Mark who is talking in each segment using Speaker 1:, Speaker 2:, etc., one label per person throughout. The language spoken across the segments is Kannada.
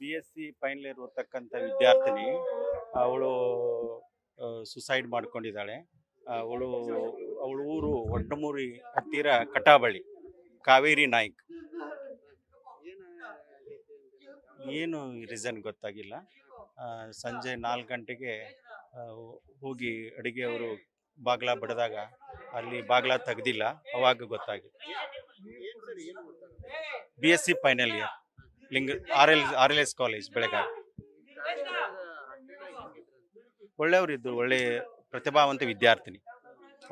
Speaker 1: BSc ಫೈನಲ್ ಇಯರ್ ಓದ್ತಕ್ಕಂಥ ವಿದ್ಯಾರ್ಥಿನಿ. ಅವಳು ಸುಸೈಡ್ ಮಾಡ್ಕೊಂಡಿದ್ದಾಳೆ. ಅವಳು ಅವಳ ಊರು ಒಡ್ಡಮೂರಿ ಹತ್ತಿರ ಕಟಾಬಳ್ಳಿ. ಕಾವೇರಿ ನಾಯ್ಕ್. ಏನು ರೀಸನ್ ಗೊತ್ತಾಗಿಲ್ಲ. ಸಂಜೆ 4 ಗಂಟೆಗೆ ಹೋಗಿ ಅಡುಗೆಯವರು ಬಾಗ್ಲ ಬಡಿದಾಗ ಅಲ್ಲಿ ಬಾಗ್ಲ ತೆಗ್ದಿಲ್ಲ. ಅವಾಗ ಗೊತ್ತಾಗಿದೆ. BSc final year RLS college Belagavi. ಒಳ್ಳೆಯವರಿದ್ದು, ಒಳ್ಳೆ ಪ್ರತಿಭಾವಂತ ವಿದ್ಯಾರ್ಥಿನಿ.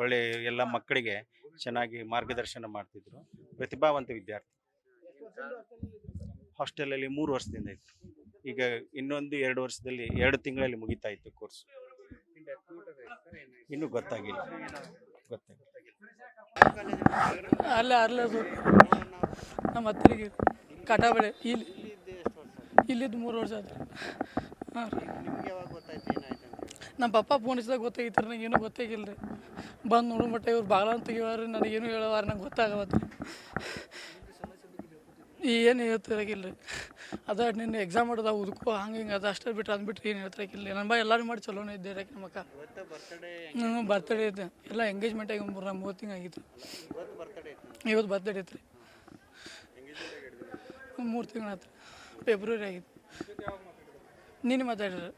Speaker 1: ಒಳ್ಳೆ ಎಲ್ಲ ಮಕ್ಕಳಿಗೆ ಚೆನ್ನಾಗಿ ಮಾರ್ಗದರ್ಶನ ಮಾಡ್ತಿದ್ರು. ಪ್ರತಿಭಾವಂತ ವಿದ್ಯಾರ್ಥಿ. ಹಾಸ್ಟೆಲಲ್ಲಿ 3 ವರ್ಷದಿಂದ ಇತ್ತು. ಈಗ ಇನ್ನೊಂದು 2 ವರ್ಷದಲ್ಲಿ 2 ತಿಂಗಳಲ್ಲಿ ಮುಗಿತಾ ಇತ್ತು ಕೋರ್ಸ್. ಇನ್ನೂ ಗೊತ್ತಾಗಿಲ್ಲ.
Speaker 2: ಅಲ್ಲ ಅರ್ಲದು ನಮ್ಮ ಹತ್ತಿರಿಗೆ ಕಟಾಬಳೆ ಇಲ್ಲಿದ್ದು 3 ವರ್ಷ ಆಯ್ತು. ಹಾಂ ರೀ. ನಮ್ಮ ಪಪ್ಪ ಫೋನ್ ಹಚ್ಚಿದಾಗ ಗೊತ್ತಾಗಿತ್ತು ರೀ. ನನಗೇನು ಗೊತ್ತಾಗಿಲ್ಲ ರೀ. ಬಂದು ನೋಡೋ ಮಟ್ಟ ಇವ್ರು ಬಾಗ್ಲ ಅಂತ ತೆಗಿವಾರ ನನಗೇನು ಹೇಳೋವಾರ ನಂಗೆ ಗೊತ್ತಾಗವತ್ತು. ಏನು ಹೇಳ್ತಿರಾಗಿಲ್ಲ ರೀ. ಅದ ನಿನ್ನೆ ಎಕ್ಸಾಮ್ ಮಾಡೋದು ಉದ್ಕೋ ಹಂಗೆ ಹಿಂಗೆ ಅದು ಅಷ್ಟೇ ಬಿಟ್ಟರೆ ಅಂದ್ಬಿಟ್ರೆ ಏನು ಹೇಳ್ತಿರಾಗಿಲ್ಲ. ನನ್ನ ಬಾ ಎಲ್ಲರೂ ಮಾಡಿ ಚಲೋನೇ ಇದ್ದೆ ರೀ. ನಮ್ಮಕ್ಕ ಬರ್ತಡೇ ಐತೆ. ಎಲ್ಲ ಎಂಗೇಜ್ಮೆಂಟ್ ಆಗಿ 3 ತಿಂಗಳು ಆಗಿತ್ತು. ಇವತ್ತು ಬರ್ತಡೇ ಐತೆ ರೀ. 3 ತಿಂಗಳು ಆಯ್ತು. ಫೆಬ್ರವರಿ ಆಗಿತ್ತು. ನೀನು ಮಾತಾಡ್ರಿ.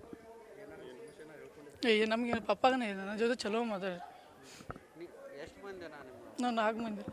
Speaker 2: ನಮಗೆ ಪಪ್ಪಾಗನೇ ಇದೆ. ನನ್ನ ಜೊತೆ ಚಲೋ ಮಾತಾಡ್ರಿ. ನಾವು 4 ಮಂದಿ.